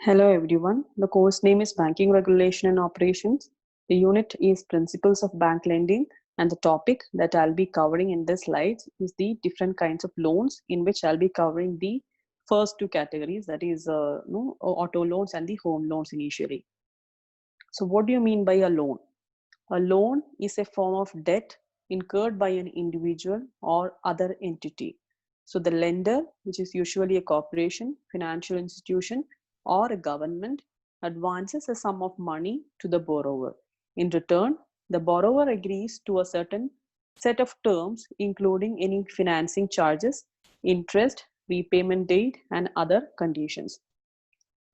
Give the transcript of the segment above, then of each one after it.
Hello everyone. The course name is Banking Regulation and Operations. The unit is Principles of Bank Lending, and the topic that I'll be covering in this slides is the different kinds of loans, in which I'll be covering the first two categories, that is auto loans and the home loans initially. So what do you mean by a loan? A loan is a form of debt incurred by an individual or other entity. So the lender, which is usually a corporation, financial institution, or a government, advances a sum of money to the borrower. In return, the borrower agrees to a certain set of terms, including any financing charges, interest, repayment date, and other conditions.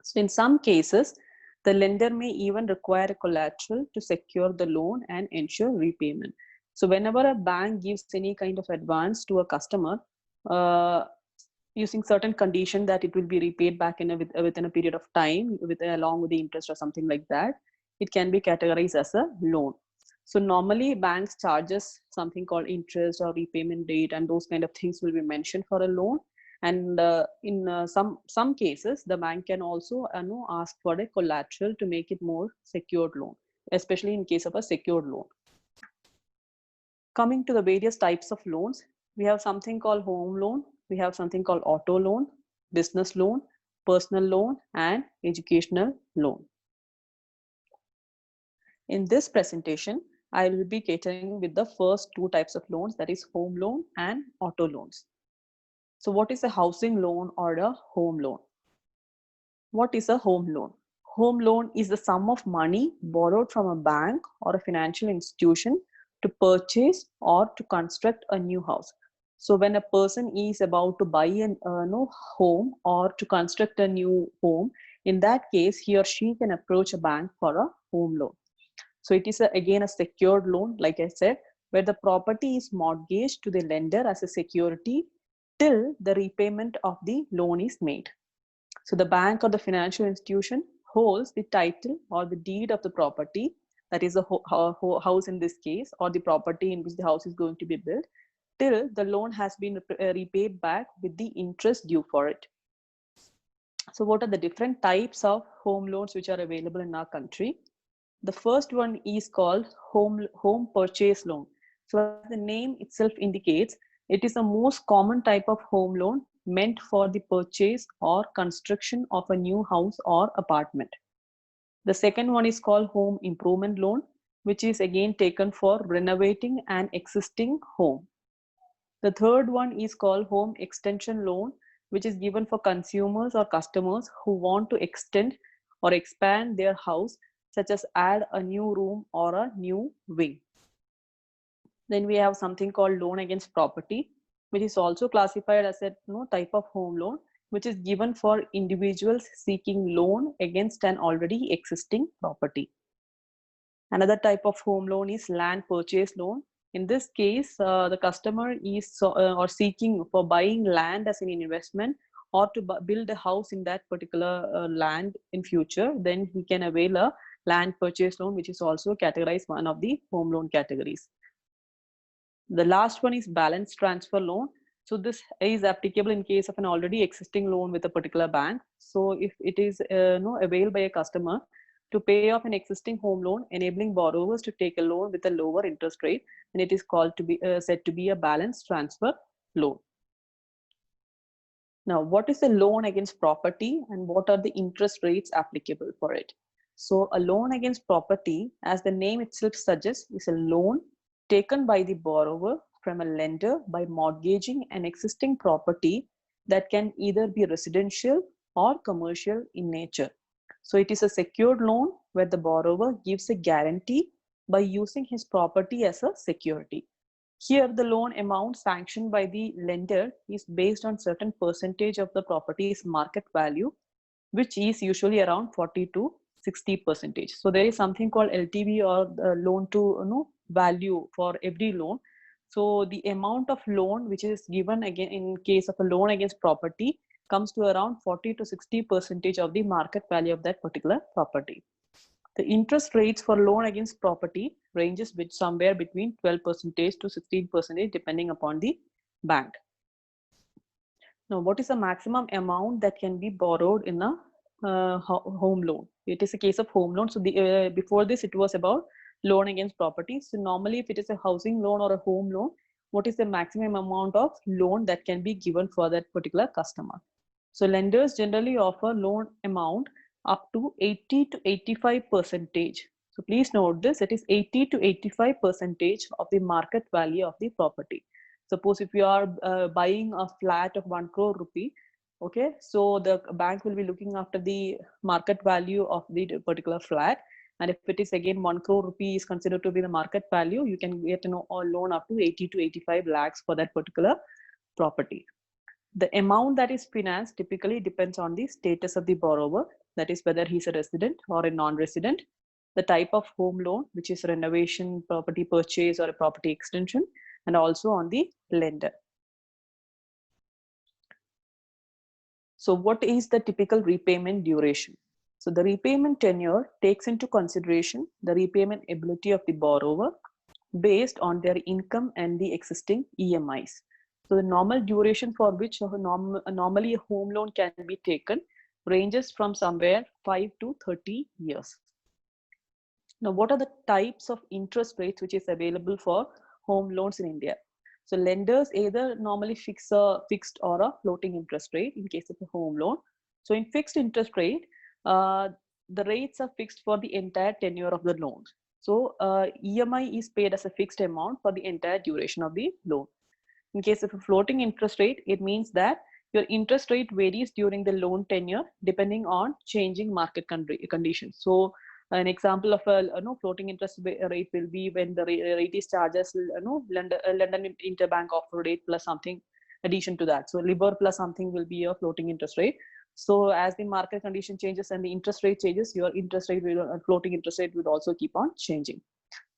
So in some cases, the lender may even require a collateral to secure the loan and ensure repayment. So whenever a bank gives any kind of advance to a customer, uh, using certain condition that it will be repaid back within a period of time along with the interest or something like that, it can be categorized as a loan. So normally banks charges something called interest or repayment date, and those kind of things will be mentioned for a loan. And in some cases, the bank can also ask for a collateral to make it more secured loan, especially in case of a secured loan. Coming to the various types of loans, we have something called home loan, we have something called auto loan, business loan, personal loan, and educational loan. In this presentation, I will be catering with the first two types of loans, that is home loan and auto loans. So what is a housing loan or a home loan? What is a home loan? Home loan is the sum of money borrowed from a bank or a financial institution to purchase or to construct a new house. So when a person is about to buy a home or to construct a new home, in that case, he or she can approach a bank for a home loan. So it is again a secured loan, like I said, where the property is mortgaged to the lender as a security till the repayment of the loan is made. So the bank or the financial institution holds the title or the deed of the property, that is a house in this case, or the property in which the house is going to be built, till the loan has been repaid back with the interest due for it. So what are the different types of home loans which are available in our country? The first one is called home purchase loan. So as the name itself indicates, it is the most common type of home loan meant for the purchase or construction of a new house or apartment. The second one is called home improvement loan, which is again taken for renovating an existing home. The third one is called home extension loan, which is given for consumers or customers who want to extend or expand their house, such as add a new room or a new wing. Then we have something called loan against property, which is also classified as a type of home loan, which is given for individuals seeking loan against an already existing property. Another type of home loan is land purchase loan. In this case, the customer is or seeking for buying land as an investment or to build a house in that particular land in future. Then he can avail a land purchase loan, which is also categorized one of the home loan categories. The last one is balance transfer loan. So this is applicable in case of an already existing loan with a particular bank. So if it is availed by a customer to pay off an existing home loan, enabling borrowers to take a loan with a lower interest rate, and it is called to be said to be a balance transfer loan. Now, what is a loan against property and what are the interest rates applicable for it? So a loan against property, as the name itself suggests, is a loan taken by the borrower from a lender by mortgaging an existing property that can either be residential or commercial in nature. So it is a secured loan where the borrower gives a guarantee by using his property as a security. Here, the loan amount sanctioned by the lender is based on certain percentage of the property's market value, which is usually around 40 to 60%. So there is something called LTV, or loan to value, for every loan. So the amount of loan which is given again in case of a loan against property comes to around 40 to 60% of the market value of that particular property. The interest rates for loan against property ranges somewhere between 12% to 16% depending upon the bank. Now, what is the maximum amount that can be borrowed in a home loan. It is a case of home loan. So before this, it was about loan against property. So normally, if it is a housing loan or a home loan, what is the maximum amount of loan that can be given for that particular customer? So lenders generally offer loan amount up to 80 to 85 percentage. So please note this, it is 80 to 85 percentage of the market value of the property. Suppose if you are buying a flat of 1 crore rupee, okay, so the bank will be looking after the market value of the particular flat. And if it is again 1 crore rupee is considered to be the market value, you can get a loan up to 80 to 85 lakhs for that particular property. The amount that is financed typically depends on the status of the borrower, that is whether he's a resident or a non-resident, the type of home loan, which is renovation, property purchase, or a property extension, and also on the lender. So what is the typical repayment duration? So the repayment tenure takes into consideration the repayment ability of the borrower based on their income and the existing EMIs. So the normal duration for which normally a home loan can be taken ranges from somewhere 5 to 30 years. Now, what are the types of interest rates which is available for home loans in India? So lenders either normally fix a fixed or a floating interest rate in case of a home loan. So in fixed interest rate, the rates are fixed for the entire tenure of the loan. So EMI is paid as a fixed amount for the entire duration of the loan. In case of a floating interest rate, it means that your interest rate varies during the loan tenure depending on changing market conditions. So an example of a floating interest rate will be when the rate is charges London interbank offer rate plus something addition to that. So LIBOR plus something will be a floating interest rate. So as the market condition changes and the interest rate changes, your interest rate will floating interest rate will also keep on changing.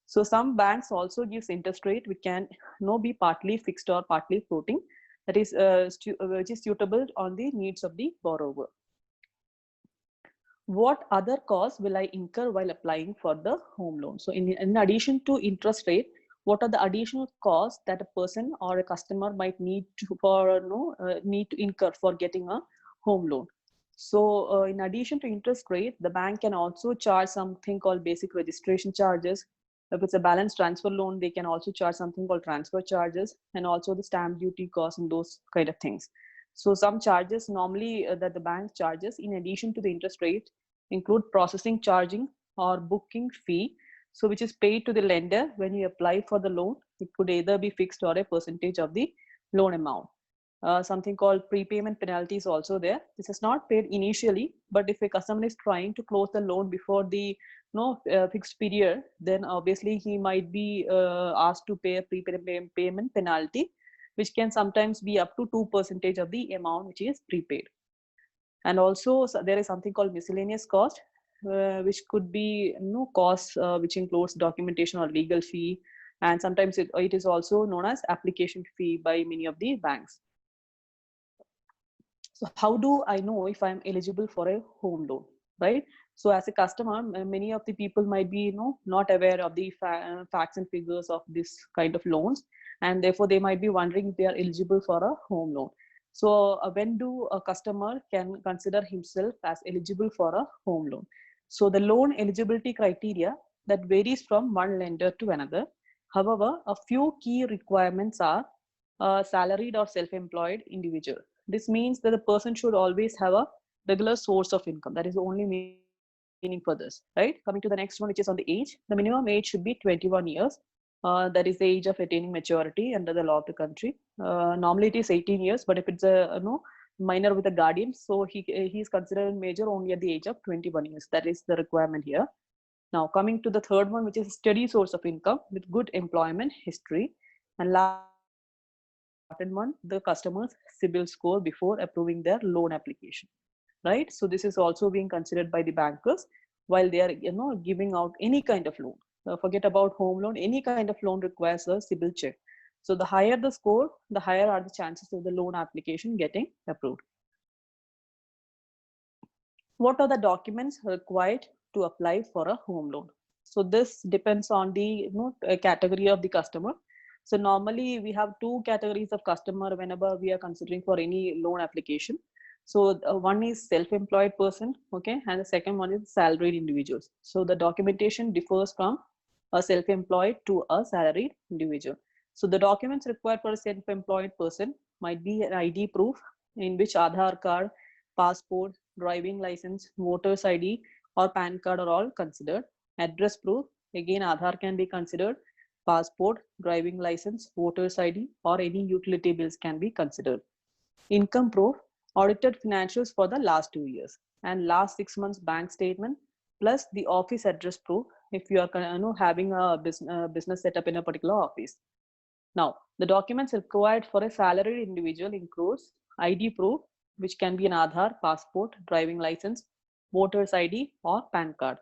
So some banks also gives interest rate which can be partly fixed or partly floating, that is which is suitable on the needs of the borrower. What other costs will I incur while applying for the home loan? So in addition to interest rate, what are the additional costs that a person or a customer might need to incur for getting a home loan? So in addition to interest rate, the bank can also charge something called basic registration charges. If it's a balance transfer loan, they can also charge something called transfer charges, and also the stamp duty costs and those kind of things. So some charges normally that the bank charges in addition to the interest rate include processing charging or booking fee, so which is paid to the lender when you apply for the loan. It could either be fixed or a percentage of the loan amount. Something called prepayment penalty is also there. This is not paid initially, but if a customer is trying to close the loan before the fixed period, then obviously he might be asked to pay a prepayment penalty, which can sometimes be up to 2% of the amount which is prepaid. And also there is something called miscellaneous cost, which could be costs which includes documentation or legal fee, and sometimes it is also known as application fee by many of the banks. So how do I know if I'm eligible for a home loan, right? So as a customer, many of the people might be not aware of the facts and figures of this kind of loans, and therefore they might be wondering if they are eligible for a home loan. So when do a customer can consider himself as eligible for a home loan? So the loan eligibility criteria that varies from one lender to another. However, a few key requirements are salaried or self-employed individual. This means that the person should always have a regular source of income. That is the only meaning for this, right? Coming to the next one, which is on the age. The minimum age should be 21 years. That is the age of attaining maturity under the law of the country. Normally it is 18 years, but if it's a minor with a guardian, so he is considered major only at the age of 21 years. That is the requirement here. Now coming to the third one, which is a steady source of income with good employment history. And last one, the customer's CIBIL score before approving their loan application, right? So this is also being considered by the bankers while they are giving out any kind of loan. Forget about home loan, any kind of loan requires a CIBIL check. So the higher the score, the higher are the chances of the loan application getting approved. What are the documents required to apply for a home loan? So this depends on the category of the customer. So normally we have two categories of customer whenever we are considering for any loan application. So one is self-employed person, okay, and the second one is salaried individuals. So the documentation differs from a self-employed to a salaried individual. So the documents required for a self-employed person might be an ID proof, in which Aadhaar card, passport, driving license, voter's ID, or PAN card are all considered. Address proof, again Aadhaar can be considered, passport, driving license, voter's ID, or any utility bills can be considered. Income proof, audited financials for the last 2 years, and last 6 months bank statement, plus the office address proof if you are having a business set up in a particular office. Now, the documents required for a salaried individual includes ID proof, which can be an Aadhaar, passport, driving license, voter's ID, or PAN card.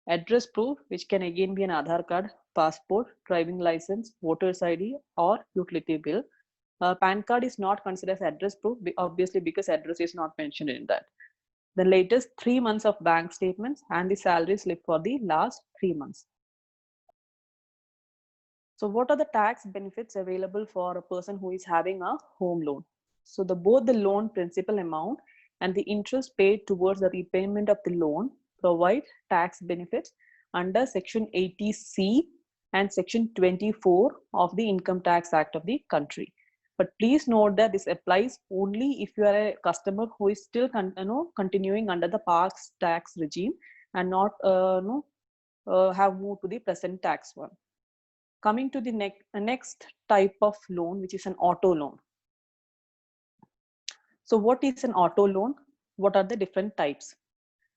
Address proof, which can again be an Aadhaar card, passport, driving license, voter's ID, or utility bill. PAN card is not considered as address proof, obviously because address is not mentioned in that. The latest 3 months of bank statements and the salary slip for the last 3 months. So what are the tax benefits available for a person who is having a home loan? So both the loan principal amount and the interest paid towards the repayment of the loan provide tax benefits under Section 80C and Section 24 of the Income Tax Act of the country. But please note that this applies only if you are a customer who is still continuing under the past tax regime and not have moved to the present tax one. Coming to the next type of loan, which is an auto loan. So what is an auto loan? What are the different types?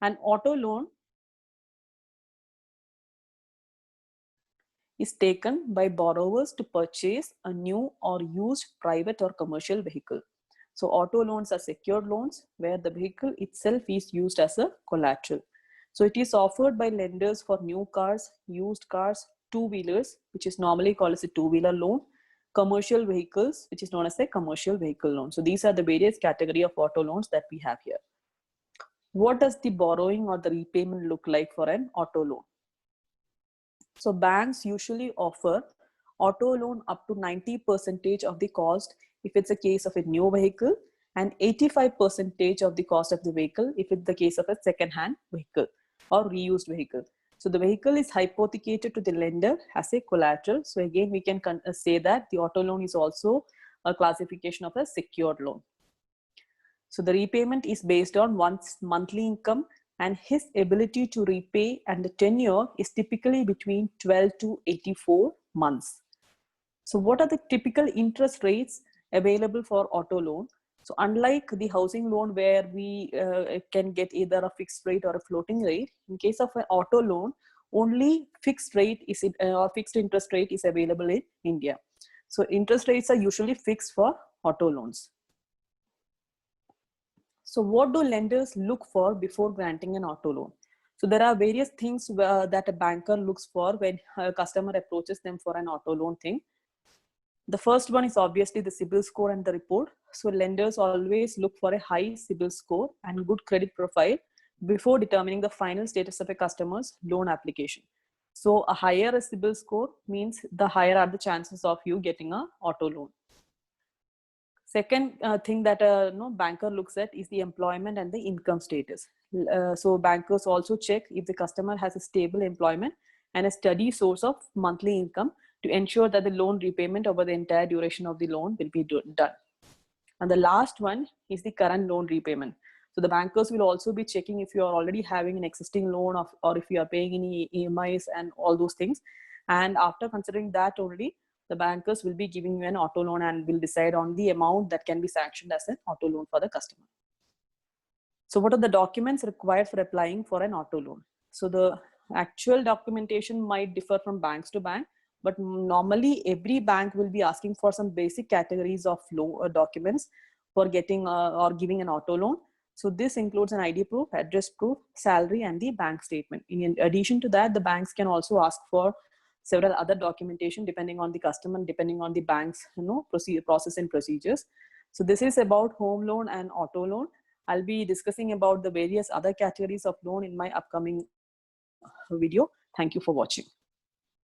An auto loan is taken by borrowers to purchase a new or used private or commercial vehicle. So auto loans are secured loans where the vehicle itself is used as a collateral. So it is offered by lenders for new cars, used cars, two-wheelers, which is normally called as a two-wheeler loan, commercial vehicles, which is known as a commercial vehicle loan. So these are the various category of auto loans that we have here. What does the borrowing or the repayment look like for an auto loan? So banks usually offer auto loan up to 90% of the cost if it's a case of a new vehicle, and 85% of the cost of the vehicle if it's the case of a second-hand vehicle or reused vehicle. So the vehicle is hypothecated to the lender as a collateral. So again, we can say that the auto loan is also a classification of a secured loan. So the repayment is based on one's monthly income and his ability to repay, and the tenure is typically between 12 to 84 months. So what are the typical interest rates available for auto loan? So unlike the housing loan where we can get either a fixed rate or a floating rate, in case of an auto loan, only fixed rate is or fixed interest rate is available in India. So interest rates are usually fixed for auto loans. So what do lenders look for before granting an auto loan? So there are various things that a banker looks for when a customer approaches them for an auto loan thing. The first one is obviously the CIBIL score and the report. So lenders always look for a high CIBIL score and good credit profile before determining the final status of a customer's loan application. So a higher CIBIL score means the higher are the chances of you getting an auto loan. Second thing that a banker looks at is the employment and the income status. So bankers also check if the customer has a stable employment and a steady source of monthly income to ensure that the loan repayment over the entire duration of the loan will be done. And the last one is the current loan repayment. So the bankers will also be checking if you are already having an existing loan or if you are paying any EMIs and all those things. And after considering that already, the bankers will be giving you an auto loan and will decide on the amount that can be sanctioned as an auto loan for the customer. So what are the documents required for applying for an auto loan? So the actual documentation might differ from banks to bank, but normally every bank will be asking for some basic categories of documents for getting or giving an auto loan. So this includes an ID proof, address proof, salary, and the bank statement. In addition to that, the banks can also ask for several other documentation depending on the customer, depending on the bank's process and procedures. So this is about home loan and auto loan. I'll be discussing about the various other categories of loan in my upcoming video. Thank you for watching.